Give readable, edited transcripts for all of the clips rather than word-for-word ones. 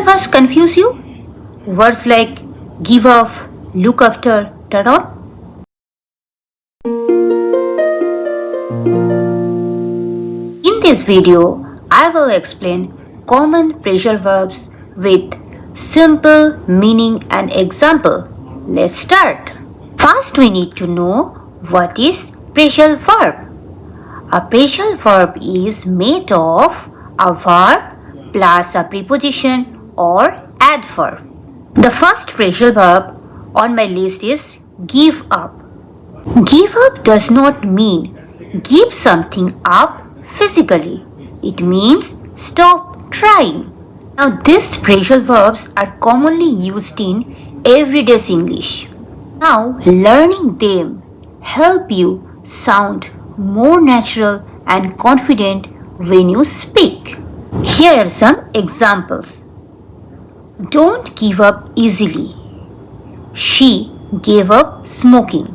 words confuse you? Words like give off, look after, turn on? In this video, I will explain common phrasal verbs with simple meaning and example. Let's start. First, we need to know what is phrasal verb. A phrasal verb is made of a verb plus a preposition or adverb. The first phrasal verb on my list is give up. Give up does not mean give something up physically. It means stop trying. Now these phrasal verbs are commonly used in everyday English. Now learning them help you sound more natural and confident when you speak. Here are some examples. Don't give up easily. She gave up smoking.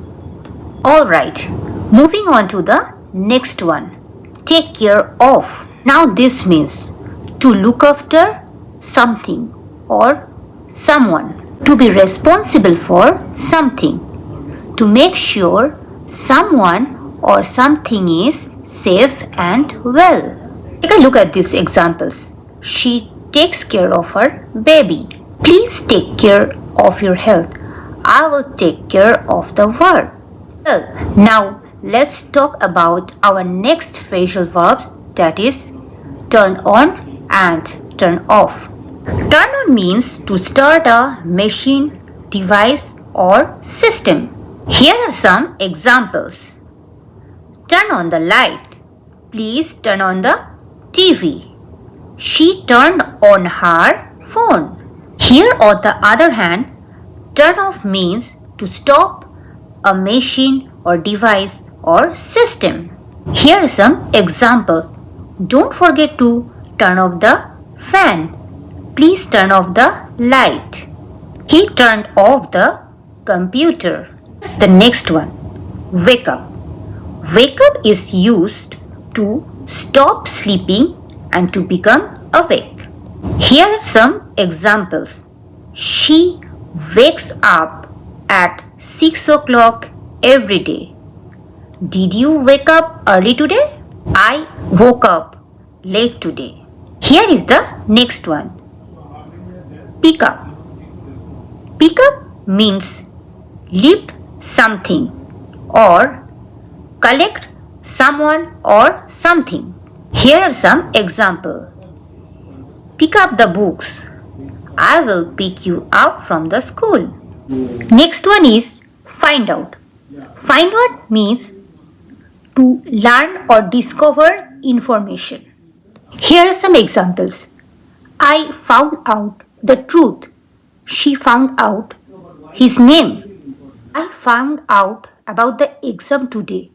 Alright, moving on to the next one. Take care of. Now this means to look after something or someone. To be responsible for something. To make sure someone or something is safe and well. Take a look at these examples. She takes care of her baby. Please take care of your health. I will take care of the world. Well, now let's talk about our next phrasal verbs, that is turn on and turn off. Turn on means to start a machine, device or system. Here are some examples. Turn on the light. Please turn on the TV. She turned on her phone. Here on the other hand, turn off means to stop a machine or device or system. Here are some examples. Don't forget to turn off the fan. Please turn off the light. He turned off the computer. Here's the next one. Wake up. Wake up is used to stop sleeping and to become awake. Here are some examples. She wakes up at 6 o'clock every day. Did you wake up early today? I woke up late today. Here is the next one. Pick up. Pick up means lift something or collect someone or something. Here are some examples. Pick up the books. I will pick you up from the school. Next one is find out. Find out means to learn or discover information. Here are some examples. I found out the truth. She found out his name. I found out about the exam today.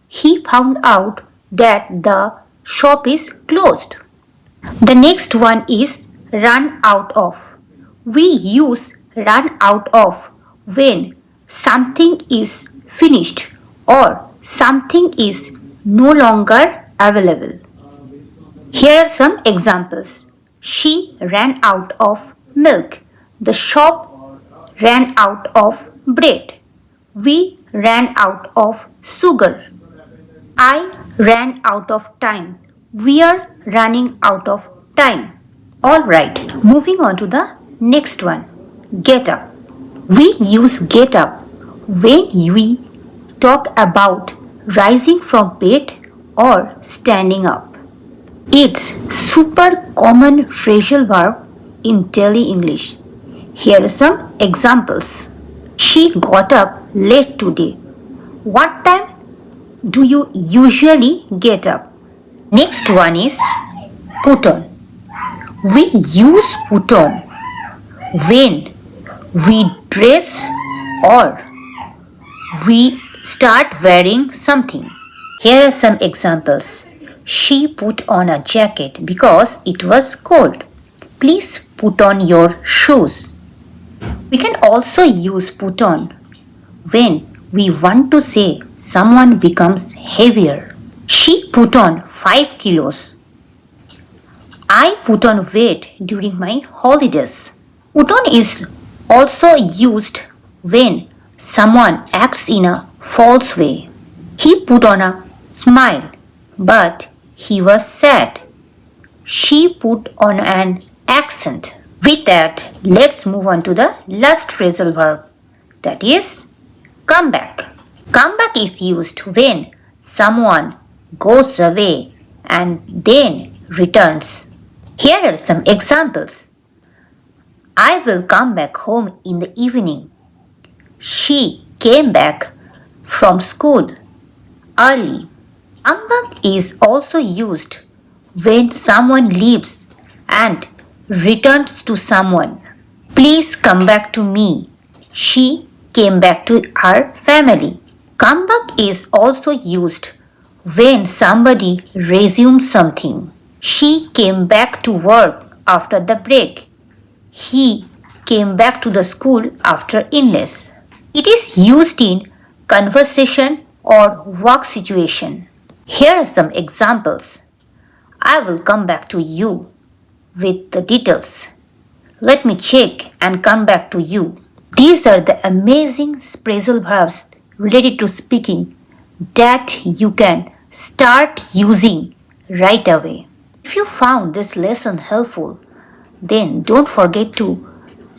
He found out that the shop is closed. The next one is run out of. We use run out of when something is finished or something is no longer available. Here are some examples. She ran out of milk. The shop ran out of bread. We ran out of sugar. I ran out of time. We are running out of time. Alright, moving on to the next one. Get up. We use get up when we talk about rising from bed or standing up. It's super common phrasal verb in daily English. Here are some examples. She got up late today. What time do you usually get up? Next one is put on. We use put on when we dress or we start wearing something. Here are some examples. She put on a jacket because it was cold. Please put on your shoes. We can also use put on when we want to say someone becomes heavier. She put on 5 kilos. I put on weight during my holidays. Put on is also used when someone acts in a false way. He put on a smile, but he was sad. She put on an accent. With that, let's move on to the last phrasal verb, that is, come back. Come back is used when someone goes away and then returns. Here are some examples. I will come back home in the evening. She came back from school early. Come back is also used when someone leaves and returns to someone. Please come back to me. She came back to her family. Come back is also used when somebody resumes something. She came back to work after the break. He came back to the school after illness. It is used in conversation or work situation. Here are some examples. I will come back to you with the details. Let me check and come back to you. These are the amazing phrasal verbs related to speaking that you can start using right away. If you found this lesson helpful, then don't forget to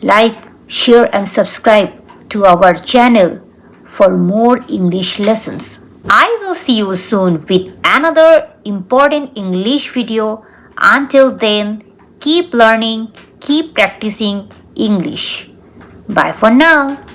like, share and subscribe to our channel for more English lessons. I will see you soon with another important English video. Until then, keep learning, keep practicing English. Bye for now.